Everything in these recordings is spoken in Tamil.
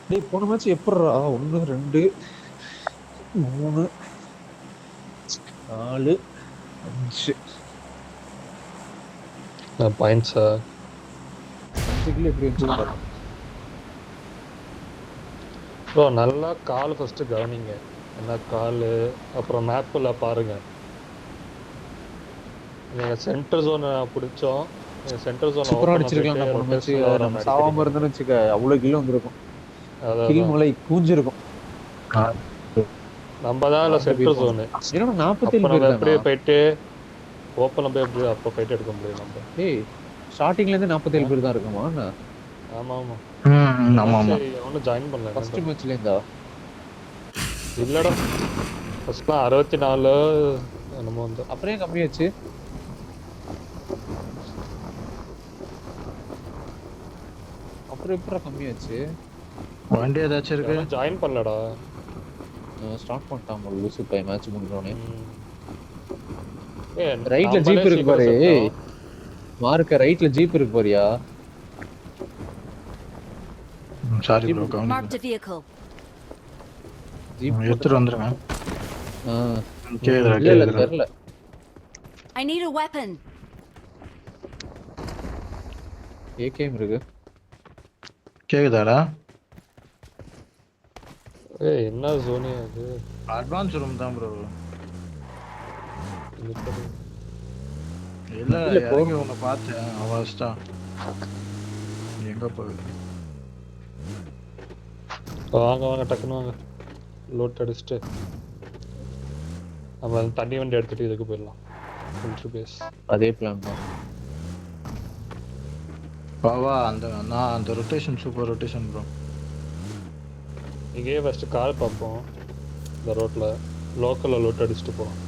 டேய் போன மேட்ச் எப்பட்றா 1 2 3 4 5 பாயிண்ட்ஸா 5 கிலோ எப்படி வந்துச்சு பாரு. ப்ரோ நல்லா கால் ஃபர்ஸ்ட் கவனிங்க. என்ன கால் அப்புறம் மேப்பில் பாருங்க. நீங்கள் சென்டர் ஜோனை பிடிச்சோம். நீங்கள் சென்டர் ஜோனை சூப்பரா ஓப்பனில் போயிட்டு அடிச்சிருக்கலாம் போன மேட்ச். ரொட்டேஷனில் வர நம்ம அடிக்கிறீங்க. சாவாம இருந்தோம்னு வச்சுக்க அவ்வளவு கிலோ வந்திருக்கும். கில் அதான் மலை கூஞ்சிருக்கும். நம்ம தான் இல்லை சென்டர் ஜோனு. என்னடா 47 அப்போ பேர் நம்ம தானா? எப்படியே போயிட்டு ஓப்பனில் போய் எப்படி அப்போ ஃபைட் எடுக்க முடியும் நம்ம. ஏய் ஸ்டார்டிங்ல இருந்து 47 பேர் தான் இருக்குமா என்ன? ஆமாம் ஆமா ஆமா. சரி அவனும் ஜாயின் பண்ணல. ஃபர்ஸ்ட் மேட்ச்ல இருந்தா இல்லைடா ஃபர்ஸ்ட்லாம் 64 என்னமோ வந்து. அப்புறம் ஏன் கம்மியாச்சு? அப்புறம் எப்படா கம்மியாச்சு? வண்டி ஏதாச்சும் இருக்கு? ஜாயின் பண்ணலடா. ஸ்டார்ட் பண்ணிட்டான் போல லூசு பை மேட்ச் முடிஞ்சோனே. ஏ ரைட்ல ஜீப் இருக்கு பாரு. மார்க்க ரைட்ல ஜீப் இருக்கு பாரியா? Sorry bro Marked a vehicle. Jeep எடுத்துட்டு வந்துருங்க. இல்ல இல்ல தெரியல. I need a weapon. ஏகேம் இருக்கு. கேக்குதாடா? ஏய் என்ன ஜோனி அது? அட்வான்ஸ் ரூம் தான் ப்ரோ. இல்ல இல்ல, இறங்கி உன்னை பார்த்தேன் அவஸ்தா. எங்க போகுது? வாங்க வாங்க டக்குன்னு வாங்க. லோட் அடிச்சுட்டு நம்ம தண்ணி வண்டி எடுத்துட்டு இதுக்கு போயிடலாம். ஃபில்டர் பேஸ் அதே பிளான் தான். வா அந்த ரொட்டேஷன் சூப்பர் ரொட்டேஷன் ப்ரோ. இங்கேயே ஃபர்ஸ்ட் கார் பார்ப்போம். இந்த ரோட்ல லோக்கல்ல லோட் அடிச்சுட்டு போவோம்.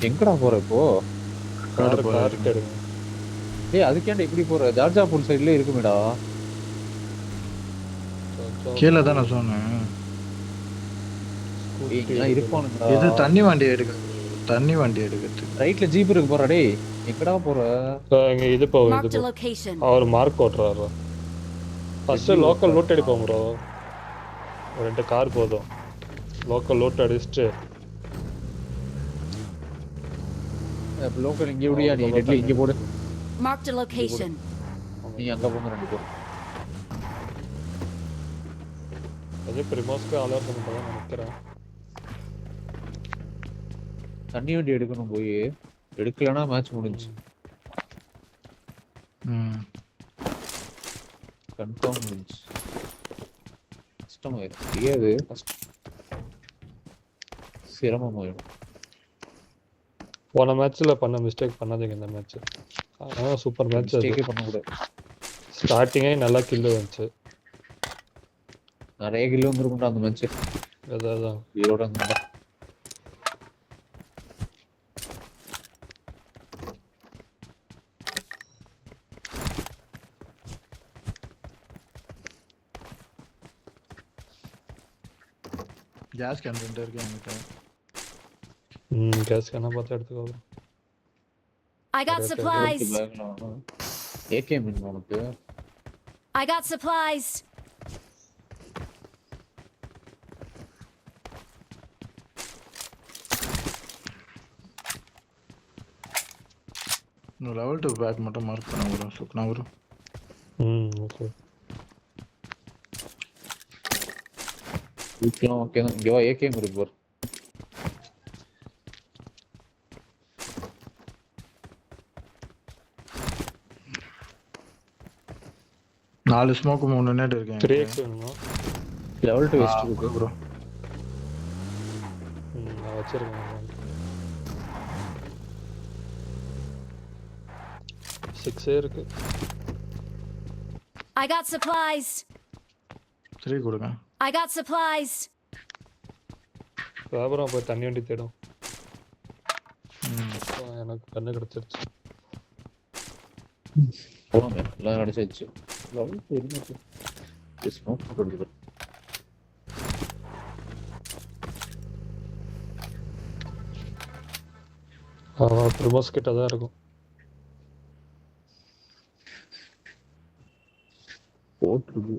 எங்கடா போற இப்போ? கார் எடுங்க. ஏய் அதுக்கேண்டா இப்படி போற? ஜார்ஜாபூர் சைடுல இருக்குமேடா. கீழே தானே சொன்னேன். இருப்பானுங்கடா. இது தண்ணி வண்டி எடுக்க. தண்ணி வண்டி எடுக்கிறது. ரைட்ல ஜீப் இருக்கு போற. டேய் எங்கடா போற? இங்க இது போகும். Marked a இது location. அவர் மார்க் ஓட்டுறாரு. ஃபர்ஸ்ட் லோக்கல் லோட் அடிப்போம் ப்ரோ. ஒரு 2 கார் போதும். லோக்கல் லோட் அடிச்சுட்டு லோக்கல் இங்க விடியா? நீ டெட்லி இங்க போடு. Marked a location. நீ அங்க போங்க 2 பேர். அது பிரிமோஸ்க்கு அலர்ட் பண்ணிட்டேன் நினைக்கிறேன். தண்ணி வண்டி எடுக்கணும் போய். எடுக்கலனா மேட்ச் முடிஞ்சு. கன்ஃபார்ம் முடிஞ்சு. கஷ்டமாயிடும். தெரியாது சிரமமாயிடும். போன மேட்ச்ல பண்ண மிஸ்டேக் பண்ணாதீங்க இந்த மேட்ச். Super match. மிஸ்டேக்கே பண்ணக்கூடாது. ஸ்டார்டிங்கே நல்லா கில்லு வந்துச்சு. நிறைய கிலோ வந்துருக்கும்டா அந்த மேட்ச். அதான் ஹீரோட இருந்தா. கேஸ் கேன் ரெண்டு இருக்கு என்கிட்ட. கேஸ் கேன பார்த்து எடுத்துக்கோ. I got supplies. ஏகேம் இருக்கு உனக்கு. I got supplies. இன்னும் லெவல் 2 பேக் மட்டும் மார்க் பண்ண வரும். சுக்னா வரும். ஓகே. ஓகே இங்க வா. ஏகேம் இருக்கு பாரு. நாலு ஸ்மோக் 3 நேட் இருக்கு. 3x வேணுமா? லெவல் 2 வெஸ்ட் இருக்கு ப்ரோ. நான் வச்சிருக்கேன். 6 இருக்கு. I got supplies. 3 கொடுங்க. I got supplies. அப்புறம் போய் தண்ணி வண்டி தேடும். எனக்கு கண்ணு கிடைச்சிருச்சு. போங்க எல்லாம் அடிச்சாச்சு. லெவல் 2 இருந்துச்சு. ஸ்மோக் போட்டு ப்ரிமோஸ் கிட்ட தான் இருக்கும். போட்டுருக்கு.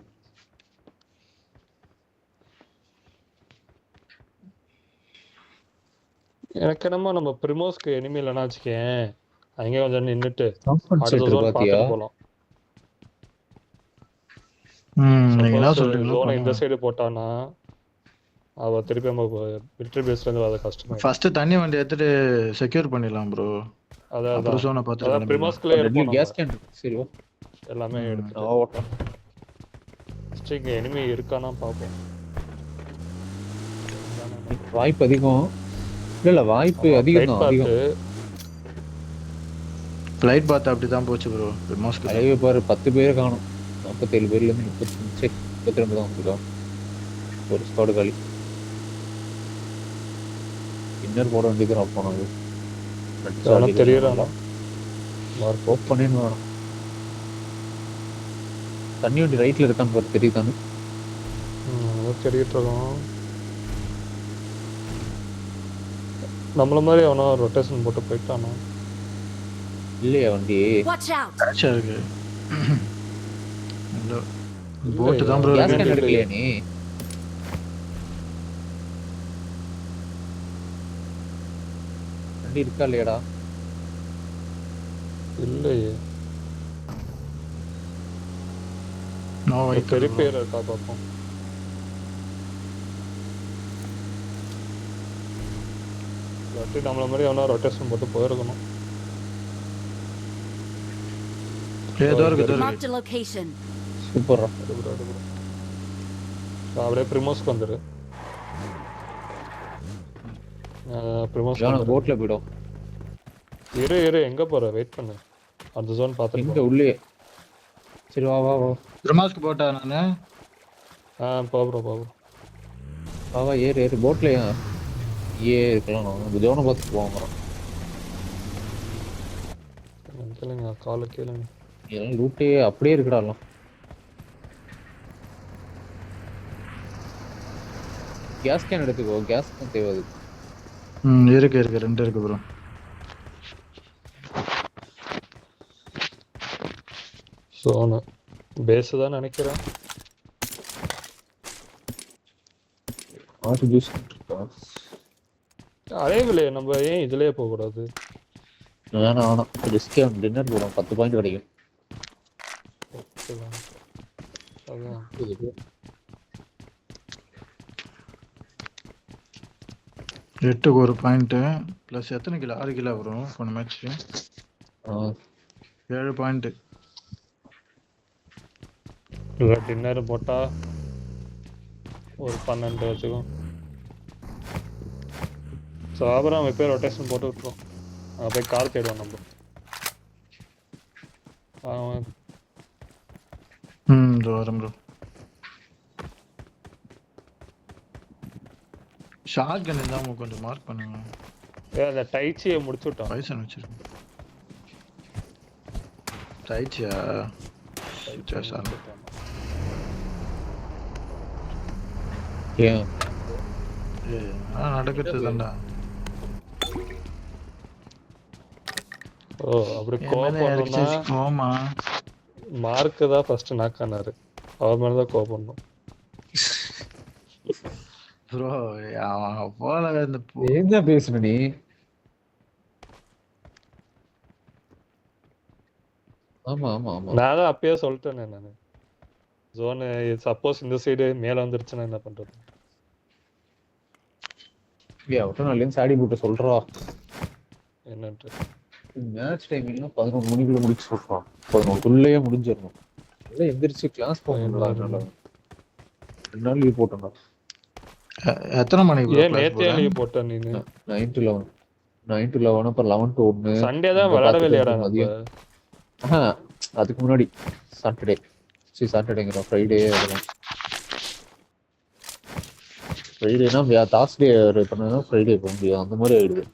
எனக்கு என்னமோ நம்ம பிரிமோஸ்க்கு எனிமி இல்லைன்னா வச்சுக்கேன், அங்கே கொஞ்சம் நின்றுட்டு அடுத்த காம்பன்சேட்டர் ஜோன் பாத்தியா? பார்த்துட்டு போகலாம். நீங்க என்ன சப்போஸ் சொல்றீங்களோ ஜோனை இந்த பண்ணுங்க. சைடு போட்டான்னா அவ திருப்பி நம்ம மிலிட்டரி பேஸ்ல இருந்து வர கஷ்டமா. ஃபர்ஸ்ட் தண்ணி வண்டி எடுத்துட்டு செக்யூர் பண்ணிடலாம் ப்ரோ. அதான் அப்புறம் ஜோனை பார்த்துட்டு அதான் கிளம்பிடலாம். பிரிமோஸ்க்குள்ளே ரெண்டு இருப்போம் கேஸ் நம்ம. கேன் இருக்கு. சரி வா. எல்லாமே எடுத்துட்டு ஓட்டலாம். ஃபர்ஸ்ட் இங்கே எனிமி இருக்கானா பார்ப்போம். வாய்ப்பு அதிகம். இல்ல வாய்ப்பு அதிகம் தான். அதிகம். ஃப்ளைட் பார்த்து அப்படிதான் போச்சு ப்ரோ. பிரிமோஸ்க்கு நிறைய பாரு 10 பேரை காணும். 47 பேர்ல இருந்து 32 தான் வந்துருக்கான். ஒரு ஸ்குவாட் காலி. இன்னர் போட வேண்டியது நான் போனது. தெரியறானா ஓப் பண்ணின்னு வேணும். தண்ணி வண்டி ரைட்ல இருக்கான்னு பாரு, தெரியுதானு? தெரியிட்டு இருக்கோம். நம்மள மாதிரி அவனா ரொட்டேஷன் போட்டு போயிட்டானா? இல்லையா வண்டி? Watch out. கரெக்டா இருக்கு. இல்ல போட் தான் ப்ரோ. கேஸ் கேன் எடுக்கலையா நீ? வண்டி இருக்கா இல்லையாடா? இல்லையே. நோ வைக்கல். பெரிய பேர் இருக்கா பார்ப்போம். நம்மள மாதிரி அவனா ரொட்டேஷன் போட்டு போயிருக்கணும். ஏதோ இருக்கு. Marked a location. சூப்பரா. அப்படியே பிரிமோஸ்க்கு வந்துரு. பிரிமோஸ் போட்ல போய்டும். இரு எங்க போற? வெயிட் பண்ணு. அந்த ஜோன் பார்த்துட்டு இங்க உள்ளே. சரி வா வா வா. பிரிமோஸ்க்கு போட்டா நானு. போ ப்ரோ. வா ஏறு போட்ல இருக்கலாம். நான் ஜோனை பார்த்துட்டு போவோம். கேளுங்க காலை கேளுங்க. இதெல்லாம் லூட்டே அப்படியே இருக்குடாலாம். கேஸ் கேன் எடுத்துக்கோ. கேஸ் கேன் தேவை. இருக்கு 2 இருக்கு ப்ரோ. சோனு பேஸ் தான் நினைக்கிறேன். ஆட்டு ஜூஸ் அதே விலையே நம்ம ஏன் இதுலயே போக கூடாது? வேணாம் ரிஸ்கே. டின்னர் போடும் 10 பாயிண்ட் கிடைக்கும். அதான் 8க்கு ஒரு பாயிண்ட் பிளஸ் எத்தனை கிலோ? 6 கிலோ வரும் போன மேட்ச். 7 பாயிண்ட். டின்னர் போட்டா ஒரு 12 வச்சுக்கோ. ஸோ அப்புறம் அவன் போய் ரொட்டேஷன் போட்டு விட்டுரும். போய் கார் தேடுவான் நம்ம. வரும் ப்ரோ. ஷார்ட் கன் இருந்தா கொஞ்சம் மார்க் பண்ணுங்க. அந்த டைச்சியை முடிச்சு விட்டான். பைசன் வச்சிருக்கேன். டைச்சியா? ஏன் நடக்கிறது தான்டா. அப்படி கோவமா மார்க்கு தான் ஃபர்ஸ்ட் நாக்கானாரு. அவர் மேல தான் கோவம் பண்ணோம் ப்ரோ. போல இந்த என்ன பேசுன நீ? ஆமா நான் தான் அப்பயே சொல்லிட்டேனே. நானு ஜோனு சப்போஸ் இந்த சைடு மேல வந்துருச்சுன்னா என்ன பண்றது? சாடி போட்டு சொல்றா என்னன்ட்டு. மேட்ச் டைமிங்ல 11 மணிக்குள்ள முடிச்சு சொல்றான். 11 முடிஞ்சிடணும். எந்திரிச்சு கிளாஸ் போகணும். 2 நாள் லீவ் போட்டோம். எத்தனை மணிக்கு? ஏன் நேத்தே லீவ் போட்ட நீ? 9 to 11 அப்புறம் 11 to 1. சண்டே தான் விளையாடவே இல்லையாடா? அதுக்கு முன்னாடி சாட்டர்டேங்கிறோம். ஃப்ரைடேனா தாஸ்டே பண்ணா ஃப்ரைடே போக முடியும். அந்த மாதிரி ஆயிடுது.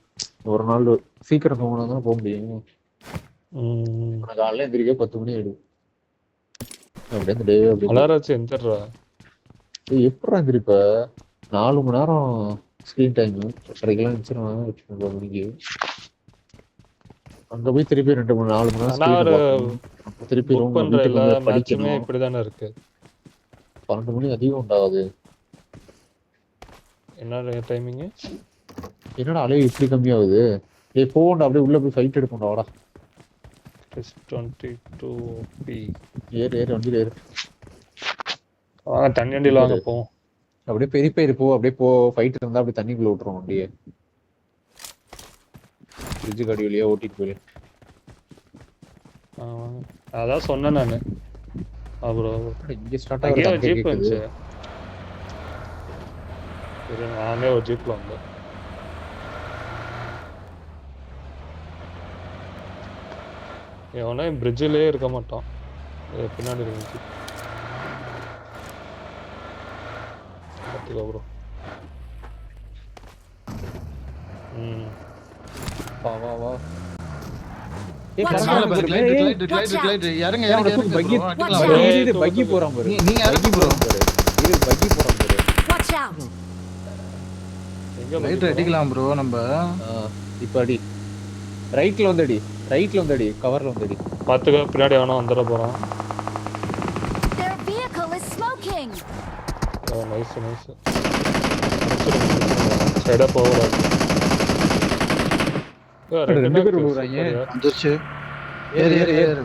ஒரு நாள் சீக்கிரம் போனா தான் போக முடியும். காலையில எந்திரிக்க 10 மணி ஆயிடுது. அப்படியே இந்த டே எப்படா எந்திரிப்ப? 4 மணி நேரம் ஸ்கிரீன் டைம் கிடைக்கலாம். 9 மணிக்கு அங்க போய் திருப்பி 2-4 மணி நேரம் ஆனா screen ஒரு பார்க்கணும். அப்புறம் திருப்பி புக் ரூம் பண்ற வீட்டுக்கு எல்லா வந்து மேட்சுமே படிக்கணும். இப்படிதானே இருக்கு. 12 மணி அதிகம் உண்டாகுது. என்ன டைமிங்? என்னடா அலைவு இப்படி கம்மியாகுது? ஏய் போண்டா அப்படியே உள்ள போய் ஃபைட் எடுப்போம்டா வாடா. 22p. ஏறு வண்டியில ஏறு. வாங்க தண்ணி வண்டியில வாங்க போவோம். அப்படியே பெரிய பயிர் போ, அப்படியே போ, ஃபைட் இருந்தா அப்படியே தண்ணிக்குள்ள விட்டுரும் வண்டியை. ஃப்ரிட்ஜ் கடி வழியா ஓட்டிட்டு போயிரு. வாங்க. அதான் சொன்னேன் நானு. அப்புறம் இங்க ஸ்டார்ட் அங்கேயே ஆகுது, ஒரு அங்கே ஜீப் கேக்குது. வந்துச்சு. சரி நானே ஒரு ஜீப்ல வந்தேன். எவனா பிரிட்ஜிலே இருக்க மாட்டான். பின்னாடி இருக்கு ஜீப். பார்த்துக்கோ ப்ரோ. வா வா வா. ஏய் Watch கரெக்டா out. இருக்கு பாரு. இறங்க அவனை கூப்பிட்டு பக்கி இரு, பக்கி போறான் பாரு. நீ இறங்கி ப்ரோ. பாரு. இரு பக்கி போறான் பாரு. Watch out! எங்க லைட் அடிக்கலாம் ப்ரோ நம்ம. இப்ப அடி. ரைட்ல வந்து அடி. ரைட்ல வந்து அடி. கவர்ல வந்து அடி. பார்த்துக்கோ பின்னாடி அவனும் வந்துட போறான். Their vehicle is smoking! Nice nice. சைடா போகக்கூடாது. ரெண்டு பேர் போறாங்க. வந்துருச்சு. ஏறு ஏறு ஏறு.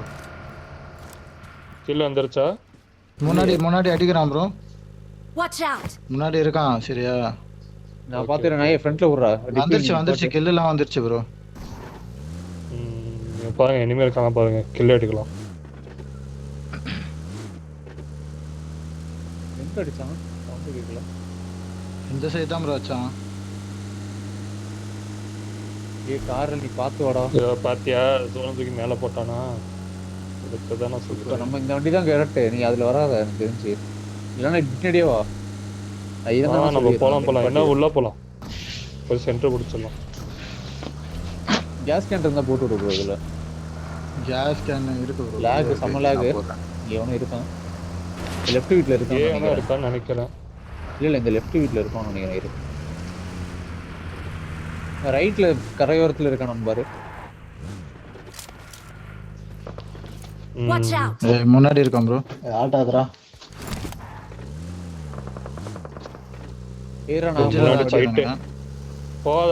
கீழ வந்துருச்சா? முன்னாடி அடிக்கிறான் ப்ரோ. Watch out! முன்னாடி இருக்கான் சரியா? நான் பாத்துறேன். நான் ஃப்ரண்ட்ல விடுறா. வந்துருச்சு கில்லாம் வந்துருச்சு ப்ரோ. பாருங்க இனிமே இருக்காங்க பாருங்க. கில் எடுக்கலாம். எங்க அடிச்சான்? சவுண்ட் கேக்கல. இந்த சைடு தான் ப்ரோ வச்சான். ஏய் கார்ல நீ பாத்து வாடா. பாத்தியா ஜோன் தூக்கி மேல போட்டானா? இதுக்கு நான் சொல்றேன். நம்ம இந்த வண்டி தான் கரெக்ட். நீ அதுல வராத எனக்கு தெரிஞ்சு. இல்லனா பின்னாடியே வா. இதான் நம்ம போலாம். என்ன உள்ள போலாம். போய் சென்டர் பிடிச்சிடலாம். கேஸ் கேன் இருந்தா போட்டு விடு ப்ரோ. இதுல கேஸ் கேன் இருக்கு ப்ரோ. லாக் சம லாக். இங்க எவனோ இருக்கான். லெஃப்ட் வீட்ல இருக்கான். ஏவனோ இருக்கான்னு நினைக்கிறேன். இல்ல இந்த லெஃப்ட் வீட்ல இருக்கான்னு நினைக்கிறேன். இருக்கு. ரைட்ல கரையோரத்துல இருக்கான் நம்ம பாரு. Watch out! முன்னாடி இருக்கான் ப்ரோ. ஆட்டாதடா. ஏறா நான் முன்னாடி போயிட்டு போத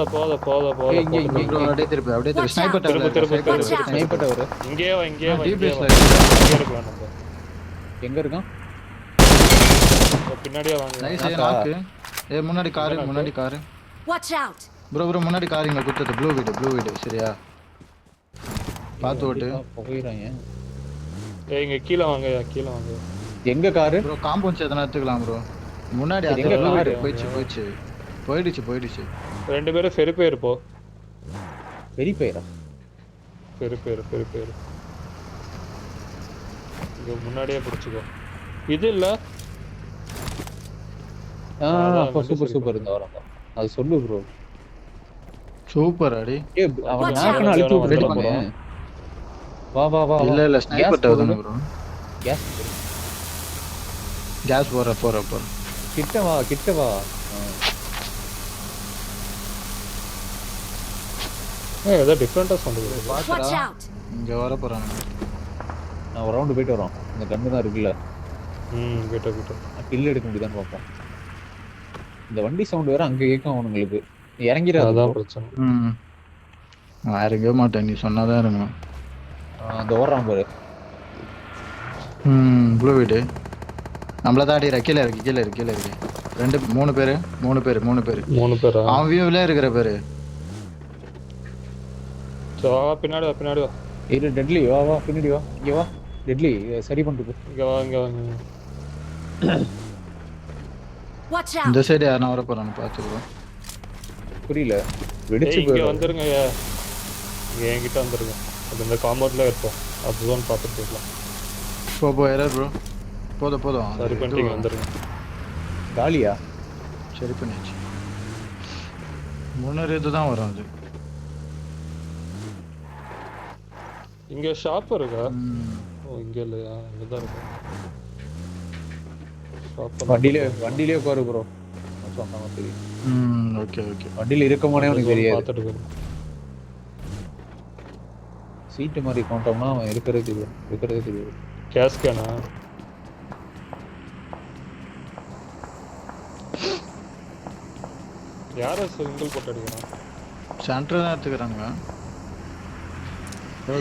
இங்க ப்ரோ அப்படியே திருப்பி ஸ்னைப்பர் டவர். Sniper tower. இங்கே வா இருக்கலாம் நம்ம. எங்க இருக்கான்? பின்னாடியே வாங்க. நைஸ் நாக்கு. முன்னாடி கார். Watch out! ப்ரோ முன்னாடி கார் இங்க குத்துது. ப்ளூ வீடு சரியா? பாத்து ஓட்டு. போயிராங்க. இங்க கீழ வாங்க. எங்க கார்? ப்ரோ காம்பவுண்ட் எதனா எடுத்துக்கலாம் ப்ரோ. முன்னாடி எங்க கார்? போயிடுச்சு. ரெண்டு பேரும் ஃபெரி பேர் போ. பெரிய பேரா? ஃபெரி பேர். இங்க முன்னாடியே பிடிச்சுக்கோ. இது இல்ல. அப்ப சூப்பர் இந்த வரங்க. அது சொல்லு ப்ரோ. சூப்பர் அடி. அவன் நாக்கன அழுத்தி விட்டுறானே. வா. இல்ல ஸ்னைப்பர் டவர் தான ப்ரோ. கேஸ் போற. கிட்ட வா. ஏதோ டிஃபரண்டா சொல்லுது. Watch out! இங்க வர போறாங்க. நான் ஒரு ரவுண்ட் போயிட்டு வரோம். இந்த கன்னு தான் இருக்குல்ல. கிட்ட கில் எடுக்க முடியுதான்னு பாப்போம். இந்த வண்டி சவுண்ட் வேற அங்க கேட்கும் அவங்களுக்கு. இறங்கிராத. அதான் பிரச்சனை. நான் இறங்கவே மாட்டேன். நீ சொன்னாதான் இறங்கணும். அந்த ஓடுறான் பாரு. ப்ளூ வீடு. நம்மள தான் அடிக்கிற. கீழே இருக்கு. 3 பேரு. அவன் வியூல இருக்கிற பேரு. பின்னாடி வா. இது டெட்லி. வா பின்னாடி வா. இங்க வா. டெட்லி சரி பண்ணிட்டு இங்க வா. Watch out! இந்த சைடு யாரா வர போறானு பாத்துறோம். புரியல. வெடிச்சு இங்க போய் வந்துருங்க. இங்க என்கிட்ட வந்துருங்க. அது இந்த காம்பவுண்ட்ல இருப்போம். அது ஜோன் பார்த்துட்டு போகலாம். போ எரர் ப்ரோ. போதும். சரி பண்ணிட்டு வந்துருங்க. காலியா? சரி பண்ணியாச்சு. முன்னரே தான் வரும் அது. இங்க ஷாப் இருக்கா? இங்க இல்லையா? இங்கதான் இருக்கு. வண்டியிலே உட்காரு ப்ரோ. சொன்னாங்க தெரியும். ஓகே. வண்டியில இருக்கமானே உனக்கு தெரியாது. பார்த்துட்டு சீட்டு மாதிரி கொண்டோம்னா அவன் இருக்கிறதே தெரியாது. கேஸ்கேனா யார சிங்கிள் போட்டு அடிக்கிறான்? சென்டர் தான் எடுத்துக்கிறானுங்க.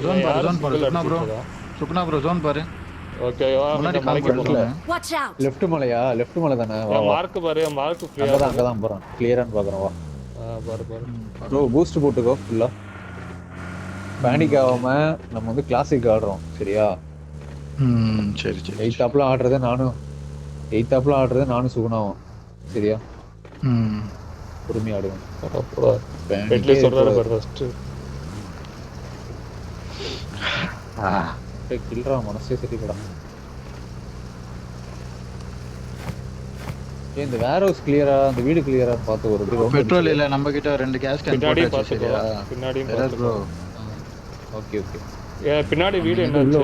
ஜோன் பாரு சுப்னா ப்ரோ ஜோன் பாரு. ஓகே முன்னாடி மலைக்கு போறோம். Watch out! லெஃப்ட் மலையா? லெஃப்ட் மலை தானே? மார்க் பாரு, மார்க் ஃப்ரீயா அங்கதான் போறான். கிளியரான்னு பாக்குறோம் வா. பாரு ப்ரோ பூஸ்ட் போட்டுக்கோ ஃபுல்லா. பேனிக் ஆகாம நம்ம வந்து கிளாசிக் ஆடுறோம் சரியா? சரி சரி. எய்த்தாப்ல ஆடுறது நானும் சுகுணாவும் சரியா? பொறுமையா ஆடுவோம். பெட்லி சொல்றாரு பாரு ஃபர்ஸ்ட். கில்றா மனசே சரிடா. இந்த வேர் ஹவுஸ் கிளியரா, அந்த வீடு கிளியரா பார்த்து ஒரு பெட்ரோல் இல்ல நம்ம கிட்ட 2 கேஸ் கேன் பின்னாடி போட்டாச்சு சரியா? பின்னாடி ப்ரோ. Okay okay. பின்னாடி வீடு என்னாச்சு?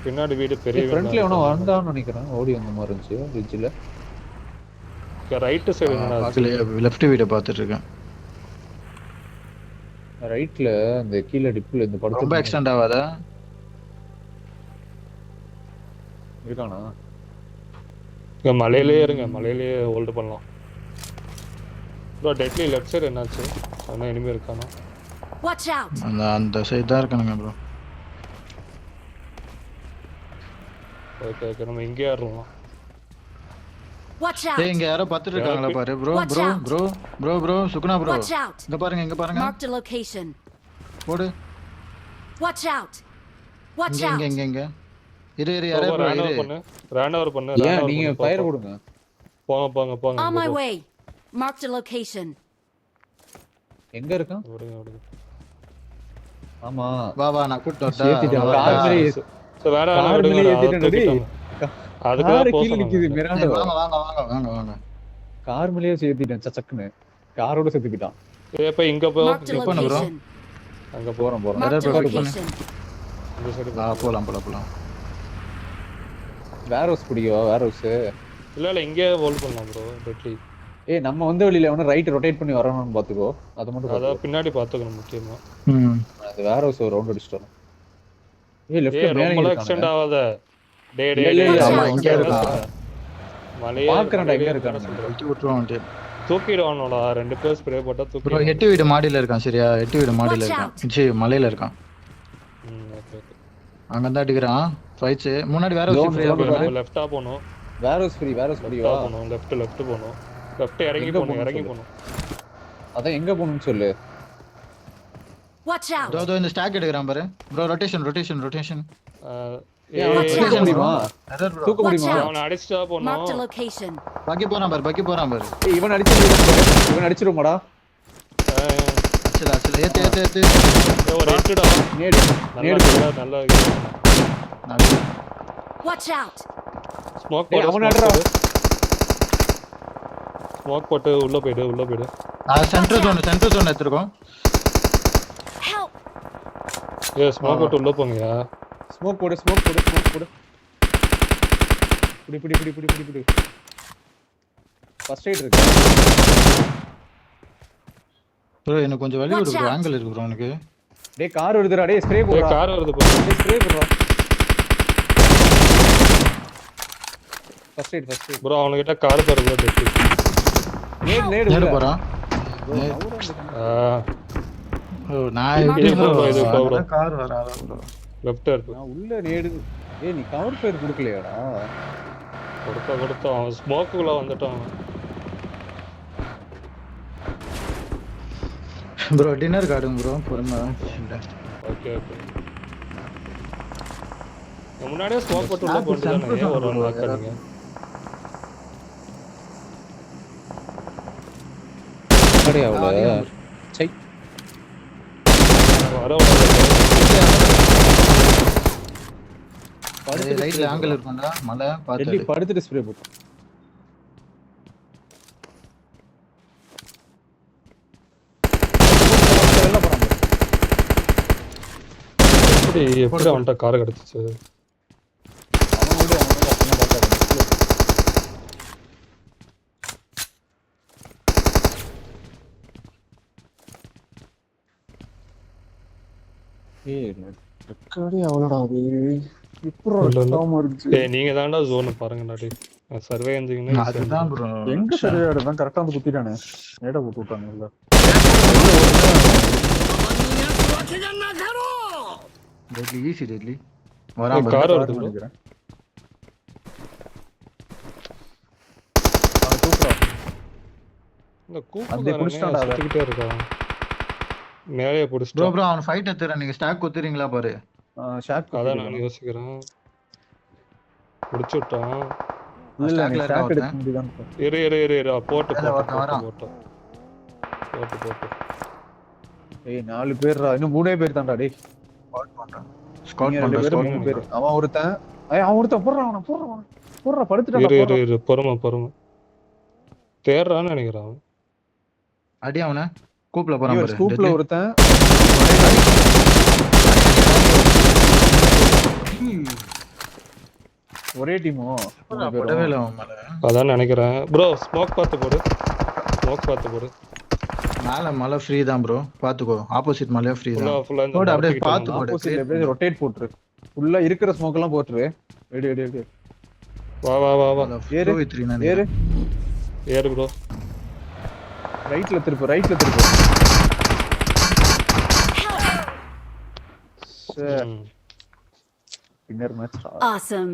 பின்னாடி வீடு பெரிய ஃப்ரண்ட்ல எவனோ வந்தான்னு நினைக்கிறேன். ஓடி வந்த மாதிரி இருந்துச்சு ரிட்ஜ்ல. ரைட் சைடு என்னடா? பாக்கலையே, லெஃப்ட் வீட பாத்துட்டு இருக்கேன். ரைட்ல அந்த கீழ டிப்ல இந்த படத்துல ரொம்ப எக்ஸ்டெண்ட் ஆகாதா? இருக்கானா? இங்க மலையிலே இருங்க, மலையிலே ஹோல்ட் பண்ணலாம். ப்ரோ டெட்லி லெஃப்ட் சைடு என்னாச்சு? அண்ணா எனிமி இருக்கானா? Watch out! அந்த சைடு தான் இருக்கானுங்க ப்ரோ. ஓகே ஓகே நம்ம இங்கே ஏறலாம். Watch out! டேய் இங்க யாரோ பாத்துட்டு இருக்காங்களா பாரு bro Suguna bro. Watch out! இங்க பாருங்க. Marked a location. போடு. Watch out! Watch out! இங்க இரு யாரோ ரன் ஓவர் பண்ணு. ஏன் நீங்க ஃபயர் கொடுங்க. போங்க. On my way. Marked a location. எங்க இருக்கான்? ஓடுங்க. ஆமா வா நான் கூட்டி ஏத்திட்டேன். கார் மேலே சோ வேற கார் மேலே ஏத்திட்டேன் டேய். அதுக்கு கார் தான் கீழ நிக்குது மிராண்டோ. வாங்க. கார் மேலே ஏத்திட்டேன் சச்சக்குன்னு. காரோட செத்துக்கிட்டான். இப்ப இங்க போ. Marked a பண்ணு bro. location. அங்க போறோம். Marked a location. இந்த சைடு போலாம். வேர் ஹவுஸ் பிடிக்கவா? வேர் ஹவுஸ் இல்ல இங்கே ஹோல்ட் பண்ணலாம் ப்ரோ டெட்லி. ஏய் நம்ம வந்த வழியில அவன ரைட் ரொட்டேட் பண்ணி வரணும்னு பாத்துக்கோ. அது மட்டும் அத பின்னாடி பாத்துக்கணும் முக்கியமா. அது வேர் ஹவுஸ் ஒரு ரவுண்ட் அடிச்சிட்டு வரோம். ஏய் லெஃப்ட்ல மேல ரொம்ப எக்ஸ்டெண்ட் ஆகாத. டேய் ஆமா இங்க இருக்கா. மலையே பாக்குறடா எங்க இருக்கானு. வெட்டி விட்டுறோம். தூக்கிடுவானோடா. 2 பேர் ஸ்ப்ரே போட்டா தூக்கி. ப்ரோ 8 வீடு மாடியில இருக்கான் சரியா? 8 வீடு மாடியில இருக்கான். மலையில இருக்கான். ஓகே. அங்க தான் அடிக்குறான். ஃபைட்ஸ் முன்னாடி வேற ஹவுஸ் ஃப்ரீயா போறோம். லெஃப்ட்டா போணும். வேர் ஹவுஸ் ஃப்ரீயா போணும். லெஃப்ட் போணும். லெஃப்ட் இறங்கி போணும். அதான் எங்க போணும்னு சொல்லு. Watch out! தோ இந்த ஸ்டாக் எடுக்கறான் பாரு. Bro rotation. தூக்க முடியுமா? தூக்க முடியுமா? அவன அடிச்சா போணும். Marked a location. பக்கி போறான் பாரு. ஏய் இவன் அடிச்சிருமாடா. அச்சல ஏத்து. ஒரு ஹெட்டடா. நேடு நல்லா. Watch out! ஸ்மோக் போடு. அவன் அடறா. ஸ்மோக் போட்டு உள்ள போய்டு. சென்டர் ஜோன் எடுத்துறோம். Help! ஸ்மோக் போட்டு உள்ள போங்கயா. ஸ்மோக் போடு. புடி. ஃபர்ஸ்ட் எய்ட் இருக்கு. ப்ரோ எனக்கு கொஞ்சம் வலி விடு ப்ரோ. ஆங்கிள் இருக்கு ப்ரோ எனக்கு. டேய் கார் வருதுடா. டேய் ஸ்ப்ரே போடுடா. கார் வருது போ. டேய் ஸ்ப்ரே போடுடா. First aid. ப்ரோ அவன கிட்ட கார் தரல டெட். நேடு போறான். ஓ நான் இது கார் வராதா ப்ரோ. லெஃப்ட் இருக்கு. நான் உள்ள நேடு. ஏய் நீ கவர் ஃபயர் கொடுக்கலையாடா? கொடுத்தா அவன் ஸ்மோக்குள்ள வந்துட்டான். ப்ரோ டின்னர் கார்டுங்க ப்ரோ பொறுமை. ஓகே. முன்னாடியே ஸ்மோக் போட்டு உள்ள போறதுதானே ஒரு லாக் பண்ணுங்க. சரியா அவ்வளவு. சை. ரைட்ல ஆங்கிள் இருக்கும்டா. மலை பாத்து படுத்துட்டு ஸ்ப்ரே போடு. எப்படி அவன்கிட்ட கார் கிடைச்சிச்சு? ஏய் ரெக்கார்டே அவ்வளோடா அது இப்போ இல்ல, இல்ல. ரெக்கார்டாம இருந்துச்சு. ஏய் நீங்க தான்டா ஜோன் பாருங்கடா டேய் சர்வே இருந்தீங்கன்னா அதுதான் ப்ரோ எங்க சரியாடு தான் கரெக்டா வந்து குத்திட்டானே ஏடா போட்டு விட்டாங்கல்ல. டெட்லி ஈஸி டெட்லி வராம கார் வருது bro. நினைக்கிறேன். அவன் தூக்குறான். இந்த அப்படியே புடிச்சிட்டான்டா அவன். கூப்பிட்டுக்கிட்டே இருக்கான் மேலேயே ப்ரோ பிடிச்சிட்டோம். ப்ரோ அவன் ஃபைட் எடுத்துறேன் நீங்க ஸ்டாக் குத்துறீங்களா பாரு ஷாக் அதான் நான் யோசிக்கிறேன். பிடிச்சு விட்டான். இல்ல இல்ல ஸ்டாக்ல ஷாக் இருக்க எடுக்க முடியுதான். இரு போட்டு இல்ல, ஒருத்தன் வரான். போட்டு ஏய் 4 பேர்டா இன்னும் 3 பேர் தான்டா டேய். ஸ்கவுட் நீங்க 2 பேர் பண்றேன் 3 பேர். அவன் ஒருத்தன் அவன் ஒருத்தன் போடுறான் படுத்துட்டான். இரு பொறுமை தேடுறான்னு நினைக்கிறான் அவன். அடி அவனை கூப்ல போறான் பாரு ஸ்கூப்ல டெட்லி. ஒருத்தன் ஒரே டீமோ போடவே இல்ல அவன் மேல அதான் நினைக்கிறேன் ப்ரோ. ஸ்மோக் பார்த்து போடு. மேல மலை ஃப்ரீ தான் ப்ரோ பாத்துக்கோ ஆப்போசிட் மலையா ஃப்ரீ தான் ஃபுல்லா இந்த போடு, அப்படியே மரத்துக்கிட்ட பார்த்து வந்து. போடு. ஆப்போசிட்ல அப்படியே ரொட்டேட் போட்டுரு. ஃபுல்லா இருக்கிற ஸ்மோக் எல்லாம் போட்டுரு. எடி வா ஏறு. 2v3 நான் ஏறு ஏறு ப்ரோ. ரைட்ல திருப்பு இன்னர் மேட்ச் Awesome.